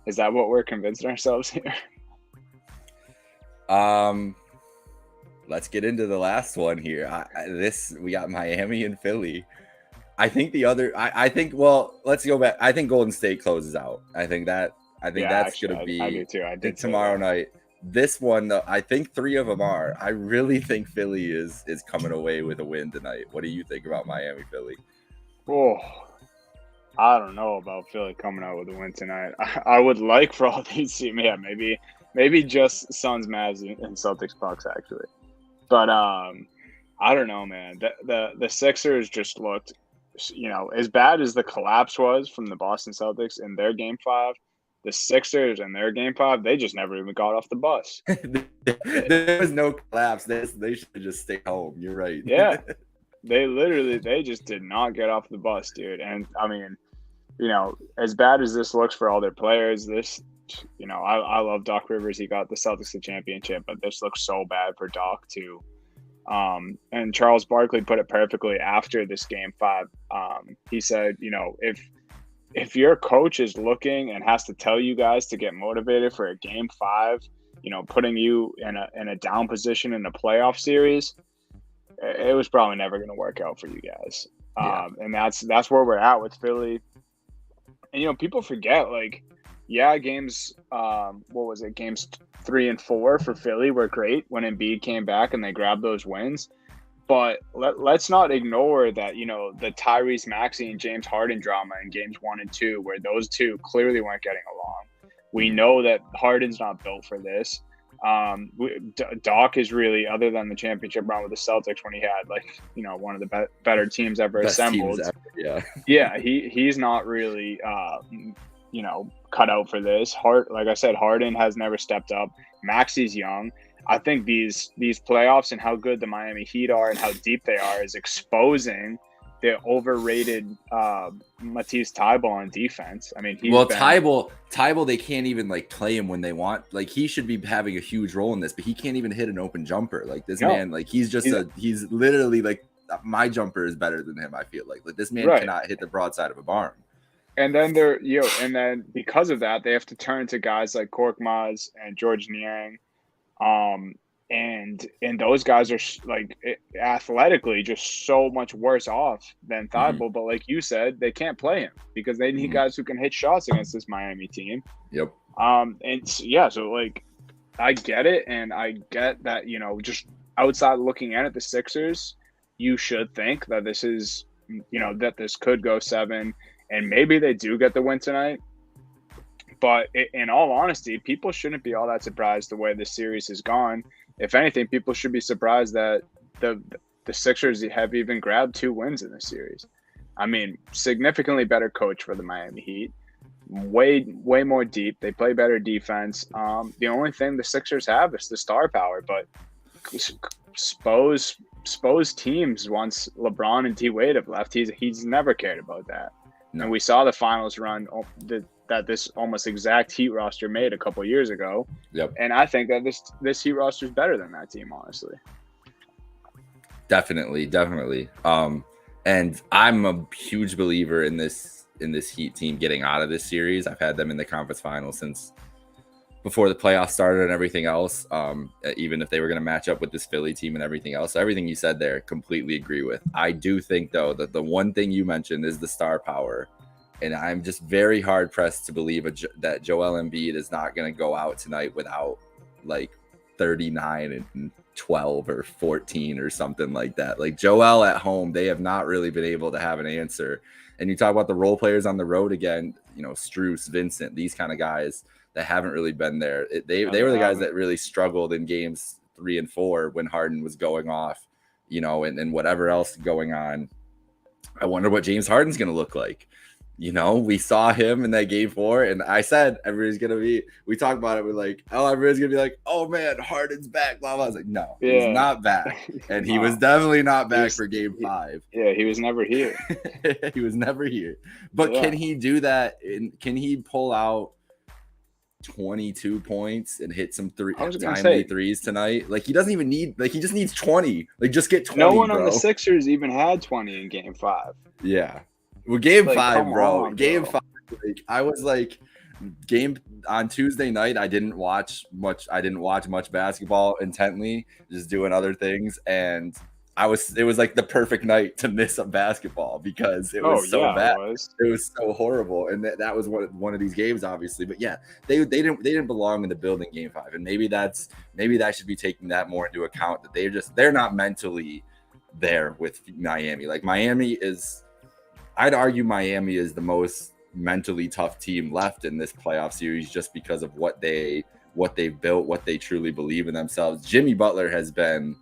what we're convincing ourselves here? Let's get into the last one here. We got Miami and Philly. I think let's go back. I think Golden State closes out. I think that's going to be I do too. I did tomorrow night. This one, though, I think 3 of them are. I really think Philly is coming away with a win tonight. What do you think about Miami, Philly? Oh, I don't know about Philly coming out with a win tonight. I would like for all these teams, maybe just Suns, Mavs, and Celtics, Bucks actually. But I don't know, man. The Sixers just looked, as bad as the collapse was from the Boston Celtics in their Game 5. The Sixers in their Game 5, they just never even got off the bus. There was no collapse. They should have just stayed home. You're right. Yeah. They just did not get off the bus, dude. And I mean, as bad as this looks for all their players, I love Doc Rivers. He got the Celtics the championship, but this looks so bad for Doc to And Charles Barkley put it perfectly after this game 5. He said, if your coach is looking and has to tell you guys to get motivated for a game 5, putting you in a down position in a playoff series, it was probably never going to work out for you guys. Yeah. And that's where we're at with Philly. And people forget, games, what was it? Games 3 and 4 for Philly were great when Embiid came back and they grabbed those wins. But let's not ignore that, the Tyrese Maxey and James Harden drama in games 1 and 2, where those two clearly weren't getting along. We know that Harden's not built for this. Doc is really, other than the championship run with the Celtics when he had one of the better teams ever assembled. Teams ever, yeah, he's not really cut out for this. Like I said, Harden has never stepped up. Maxey's young. I think these playoffs and how good the Miami Heat are and how deep they are is exposing the overrated Matisse Thybulle on defense. I mean, Thybulle, they can't even play him when they want. He should be having a huge role in this, but he can't even hit an open jumper. Man, he's literally my jumper is better than him. I feel like this man cannot hit the broadside of a barn. And then and then because of that, they have to turn to guys like Korkmaz and George Niang. And those guys are athletically just so much worse off than Thybulle. Mm-hmm. But like you said, they can't play him because they need guys who can hit shots against this Miami team. Yep. So I get it. And I get that, just outside looking in at the Sixers, you should think that this is, that this could go 7 and maybe they do get the win tonight. But in all honesty, people shouldn't be all that surprised the way this series has gone. If anything, people should be surprised that the Sixers have even grabbed 2 wins in this series. I mean, significantly better coach for the Miami Heat. Way more deep. They play better defense. The only thing the Sixers have is the star power. But Spo's teams, once LeBron and D-Wade have left, he's never cared about that. No. And we saw the finals run that this almost exact Heat roster made a couple years ago. Yep. And I think that this Heat roster is better than that team, honestly. Definitely. And I'm a huge believer in this Heat team getting out of this series. I've had them in the conference finals since before the playoffs started and everything else. Even if they were going to match up with this Philly team and everything else. So everything you said there, completely agree with. I do think, though, that the one thing you mentioned is the star power. And I'm just very hard pressed to believe that Joel Embiid is not going to go out tonight without 39 and 12 or 14 or something like that. Joel at home, they have not really been able to have an answer. And you talk about the role players on the road again, Strus, Vincent, these kind of guys that haven't really been there. They were the guys that really struggled in games 3 and 4 when Harden was going off, and whatever else going on. I wonder what James Harden's going to look like. We saw him in that game 4, and I said everybody's gonna be. We talked about it. We're everybody's gonna be like, "Oh man, Harden's back." Blah blah. I was like, "No, he's not back," and he was definitely not back for game 5. Yeah, he was never here. He was never here. But can he do that? Can he pull out 22 points and hit some timely threes tonight? He doesn't even need. He just needs 20. Just get 20. No one on the Sixers even had 20 in game 5. Yeah. Well, game 5, bro. Game 5. I was game on Tuesday night. I didn't watch much basketball intently, just doing other things. And it was the perfect night to miss a basketball because it was bad. It was so horrible. And that was one of these games, obviously. But yeah, they didn't belong in the building game 5. And maybe that should be taking that more into account, that they're not mentally there with Miami. Miami is. I'd argue Miami is the most mentally tough team left in this playoff series just because of what they've built, what they truly believe in themselves. Jimmy Butler has been,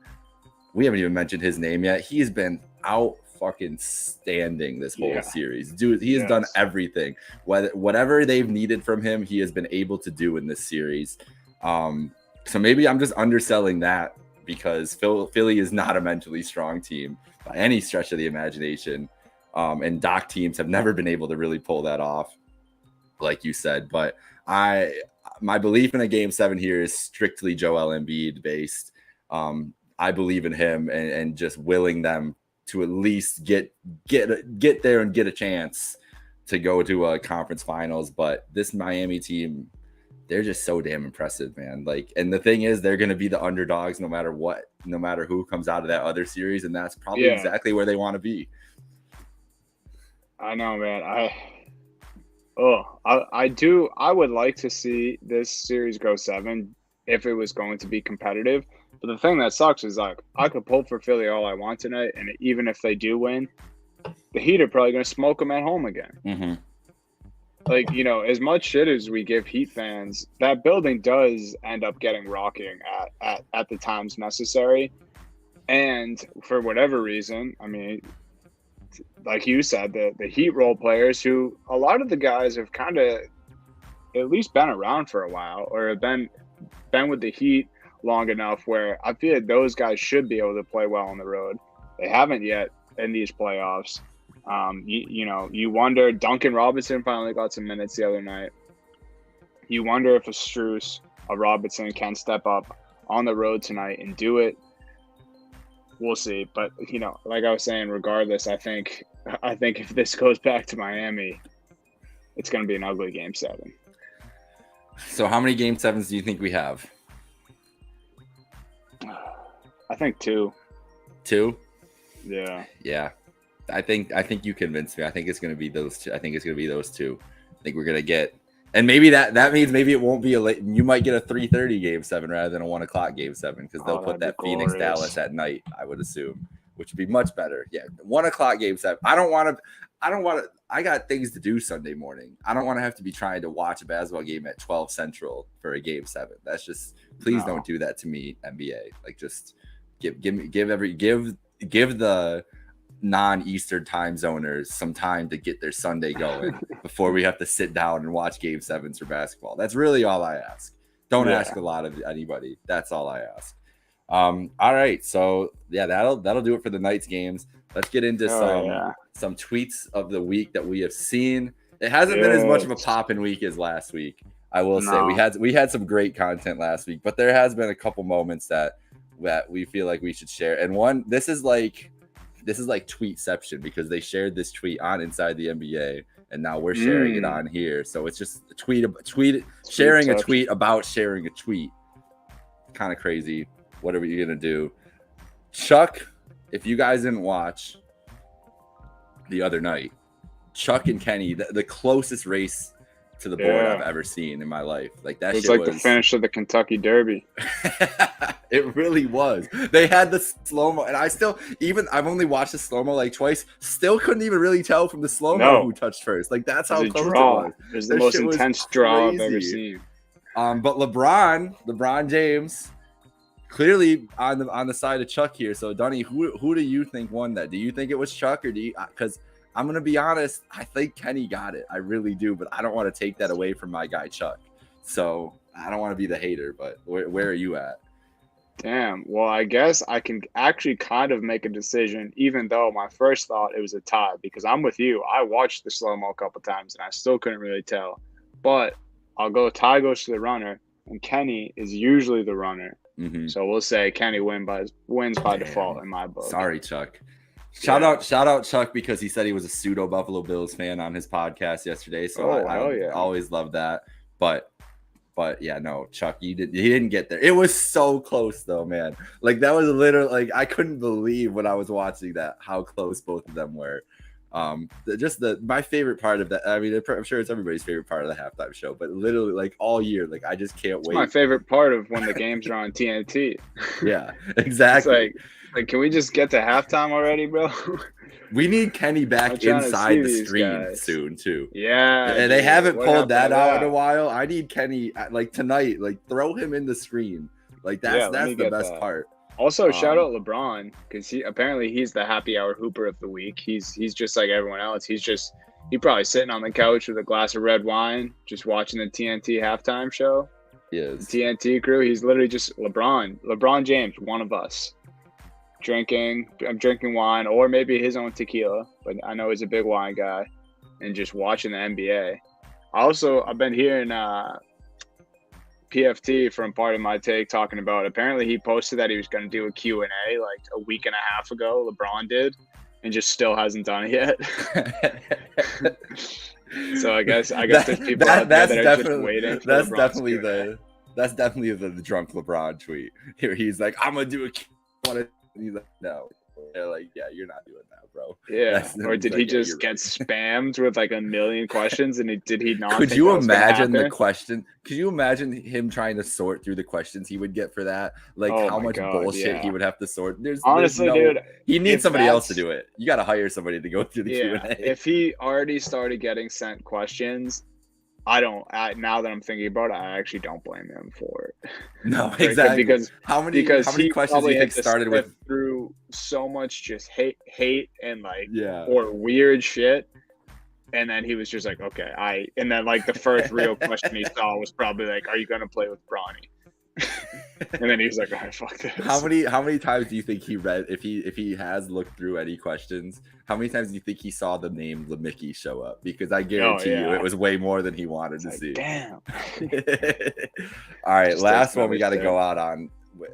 we haven't even mentioned his name yet. He's been out fucking standing this whole series. Dude, he has done everything. Whatever they've needed from him, he has been able to do in this series. So maybe I'm just underselling that because Philly is not a mentally strong team by any stretch of the imagination. And Doc teams have never been able to really pull that off, like you said. But my belief in a game 7 here is strictly Joel Embiid based. I believe in him and just willing them to at least get there and get a chance to go to a conference finals. But this Miami team, they're just so damn impressive, man. Like, and the thing is, they're going to be the underdogs no matter what, no matter who comes out of that other series. And that's probably exactly where they want to be. I know, man. I would like to see this series go 7 if it was going to be competitive. But the thing that sucks is, like, I could pull for Philly all I want tonight, and even if they do win, the Heat are probably going to smoke them at home again. Mm-hmm. Like, you know, as much shit as we give Heat fans, that building does end up getting rocking at the times necessary. And for whatever reason, I mean, like you said, the Heat role players, who a lot of the guys have kind of at least been around for a while, or have been with the Heat long enough where I feel like those guys should be able to play well on the road. They haven't yet in these playoffs. You wonder, Duncan Robinson finally got some minutes the other night. You wonder if a Strus, a Robinson can step up on the road tonight and do it. We'll see. But, you know, like I was saying, regardless, I think if this goes back to Miami, it's going to be an ugly Game 7. So how many Game 7s do you think we have? I think 2. 2? Yeah. Yeah. I think you convinced me. I think it's going to be those two. I think we're going to get, and maybe that means maybe it won't be you might get a 3:30 Game 7 rather than a 1 o'clock Game 7, because they'll put that Phoenix Dallas at night, I would assume, which would be much better. Yeah. 1 o'clock Game 7. I got things to do Sunday morning. I don't want to have to be trying to watch a basketball game at 12 Central for a Game 7. That's just, please don't do that to me, NBA. Like, just give the non-Eastern time zoners some time to get their Sunday going before we have to sit down and watch Game 7s for basketball. That's really all I ask. Don't ask a lot of anybody. That's all I ask. All right, so yeah, that'll do it for the night's games. Let's get into some tweets of the week that we have seen. It hasn't been as much of a poppin' week as last week, I will say. We had some great content last week, but there has been a couple moments that we feel like we should share. And one, this is like tweetception, because they shared this tweet on Inside the NBA, and now we're sharing it on here. So it's just a tweet sharing a tweet about sharing a tweet. Kind of crazy. What are we gonna do? Chuck, if you guys didn't watch the other night, Chuck and Kenny, the closest race to the board I've ever seen in my life. Like, that was like the finish of the Kentucky Derby. It really was. They had the slow-mo, and I've only watched the slow-mo like twice, still couldn't even really tell from the slow-mo who touched first. Like, that's how close it was. It was the most intense draw I've ever seen. But LeBron James, clearly on the side of Chuck here. So, Dunny, who do you think won that? Do you think it was Chuck, or do you? Because I'm gonna be honest, I think Kenny got it. I really do, but I don't want to take that away from my guy Chuck. So I don't want to be the hater, but where are you at? Damn. Well, I guess I can actually kind of make a decision, even though my first thought it was a tie, because I'm with you. I watched the slow-mo a couple times and I still couldn't really tell. But I'll go tie goes to the runner, and Kenny is usually the runner. Mm-hmm. So we'll say Kenny wins by default in my book. Sorry, Chuck. Shout out Chuck, because he said he was a pseudo Buffalo Bills fan on his podcast yesterday. So I always love that. But yeah, no, Chuck, he didn't get there. It was so close though, man. Like, that was literally, like, I couldn't believe when I was watching that, how close both of them were. My favorite part of that, I mean, I'm sure it's everybody's favorite part of the halftime show, but literally, like, all year, like, I just can't wait. My favorite part of when the games are on TNT. Yeah, exactly. It's like, can we just get to halftime already, bro? We need Kenny back inside the stream soon too. Yeah, and they haven't pulled that out in a while. I need Kenny, like, tonight. Like, throw him in the screen. Like, that's the best part. Also, shout out LeBron, because he's the happy hour hooper of the week. He's just like everyone else. He's probably sitting on the couch with a glass of red wine, just watching the TNT halftime show. Yes. The TNT crew. He's literally just LeBron James, one of us. I'm drinking wine, or maybe his own tequila, but I know he's a big wine guy, and just watching the NBA. Also, I've been hearing PFT from Part of My Take talking about, apparently he posted that he was going to do a Q&A like a week and a half ago. LeBron did, and just still hasn't done it yet. So I guess there's people out there that are just waiting for LeBron's Q&A. That's definitely the drunk LeBron tweet. Here he's like, I'm gonna do a Q&A. He's like, no. They're like, yeah, you're not doing that, bro. Yeah. Or did he just get spammed with like a million questions? And did he not? Could you imagine the question? Could you imagine him trying to sort through the questions he would get for that? Like how much bullshit he would have to sort. Honestly, dude, he needs somebody else to do it. You got to hire somebody to go through the Q&A. If he already started getting sent questions, now that I'm thinking about it, I actually don't blame him for it. No, exactly. Because how many questions do you think started with through so much just hate and like or weird shit, and then he was just like, okay, and then like the first real question he saw was probably like, are you gonna play with Bronny? And then he was like, all right, fuck this. How many times do you think he read, if he has looked through any questions, how many times do you think he saw the name Lemicky show up? Because I guarantee you it was way more than he wanted to see. Damn. All right, last one we got to go out on.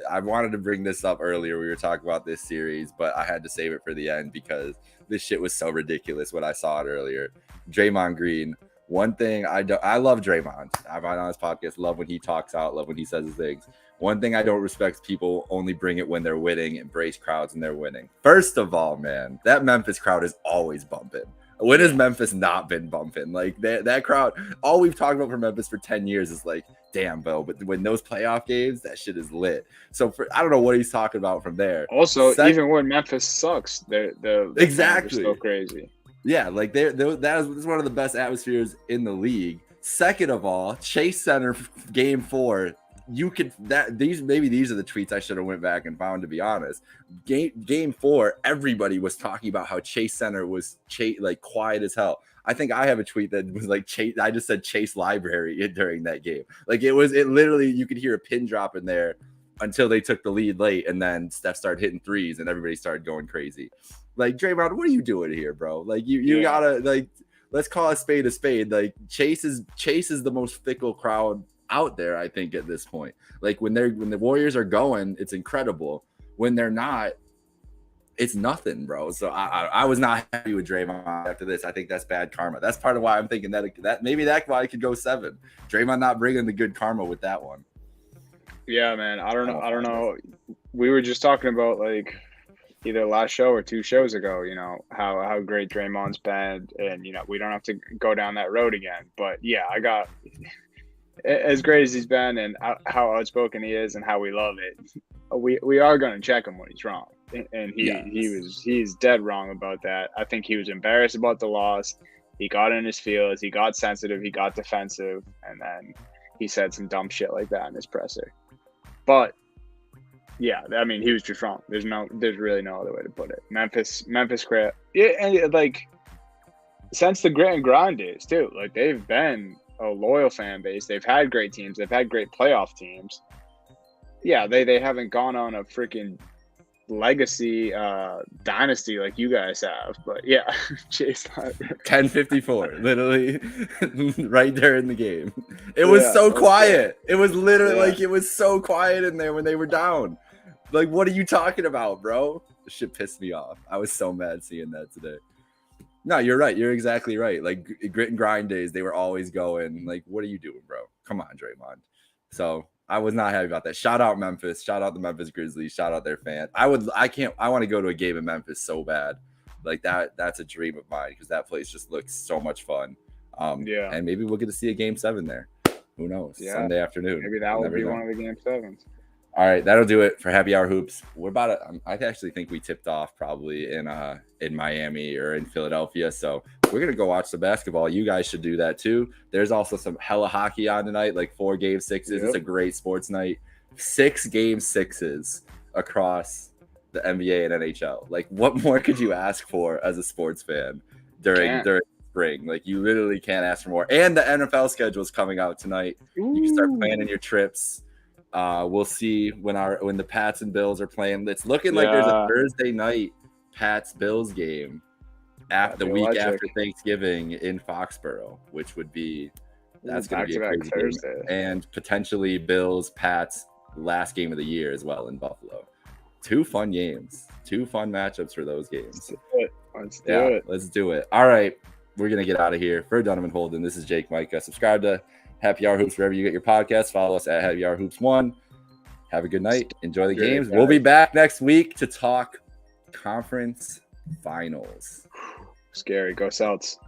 I wanted to bring this up earlier. We were talking about this series, but I had to save it for the end because this shit was so ridiculous when I saw it earlier. Draymond Green. One thing I love Draymond. I've been on his podcast. Love when he talks out. Love when he says his things. One thing I don't respect is people only bring it when they're winning, embrace crowds when they're winning. First of all, man, that Memphis crowd is always bumping. When has Memphis not been bumping? Like that crowd, all we've talked about for Memphis for 10 years is like, damn, Bo. But when those playoff games, that shit is lit. So I don't know what he's talking about from there. Also, even when Memphis sucks, the exactly so crazy. Yeah, like that is one of the best atmospheres in the league. Second of all, Chase Center game 4. These are the tweets I should have went back and found, to be honest. Game 4, everybody was talking about how Chase Center was like quiet as hell. I think I have a tweet that was like Chase. I just said Chase Library during that game. Like it literally, you could hear a pin drop in there until they took the lead late, and then Steph started hitting threes, and everybody started going crazy. Like, Draymond, what are you doing here, bro? Like you gotta, like, let's call a spade a spade. Like Chase is the most fickle crowd out there, I think, at this point. Like when the Warriors are going, it's incredible. When they're not, it's nothing, bro. So I was not happy with Draymond after this. I think that's bad karma. That's part of why I'm thinking that maybe that why it could go 7. Draymond not bringing the good karma with that one. Yeah, man. I don't know. We were just talking about like either last show or 2 shows ago, you know, how great Draymond's been, and you know, we don't have to go down that road again. But yeah, I got as great as he's been and how outspoken he is and how we love it. We are going to check him when he's wrong, and he's dead wrong about that. I think he was embarrassed about the loss. He got in his feels. He got sensitive. He got defensive, and then he said some dumb shit like that in his presser. But yeah, I mean, he was just wrong. There's really no other way to put it. Memphis grit. Yeah, and like since the grit and grind days too. Like they've been a loyal fan base. They've had great teams. They've had great playoff teams. Yeah, they haven't gone on a freaking legacy dynasty like you guys have. But yeah, Chase 10:54, literally right there in the game. It was so quiet. It was literally like it was so quiet in there when they were down. Like, what are you talking about, bro? This shit pissed me off. I was so mad seeing that today. No, you're right. You're exactly right. Like grit and grind days, they were always going. Like, what are you doing, bro? Come on, Draymond. So I was not happy about that. Shout out Memphis. Shout out the Memphis Grizzlies. Shout out their fans. I want to go to a game in Memphis so bad. Like that's a dream of mine because that place just looks so much fun. And maybe we'll get to see a game 7 there. Who knows? Yeah. Sunday afternoon. Maybe that will be one of the game 7s. All right, that'll do it for Happy Hour Hoops. We're about I actually think we tipped off probably in Miami or in Philadelphia. So we're gonna go watch the basketball. You guys should do that too. There's also some hella hockey on tonight, like 4 game 6s. Yep. It's a great sports night. 6 game 6s across the NBA and NHL. Like, what more could you ask for as a sports fan during spring? Like, you literally can't ask for more. And the NFL schedule is coming out tonight. Ooh. You can start planning your trips. We'll see when the Pats and Bills are playing. It's looking like there's a Thursday night Pats Bills game after the week after Thanksgiving in Foxborough, which would be That's going to be a Back-to-back crazy Thursday. game. And potentially Bills, Pats, last game of the year as well in Buffalo. 2 fun games. 2 fun matchups for those games. Let's do it. Let's do it. All right. We're going to get out of here. For Donovan Holden, this is Jake Micah. Subscribe to Happy Hour Hoops wherever you get your podcasts. Follow us at Happy Hour Hoops 1. Have a good night. Enjoy the games. We'll be back next week to talk conference finals. Scary. Go Celts.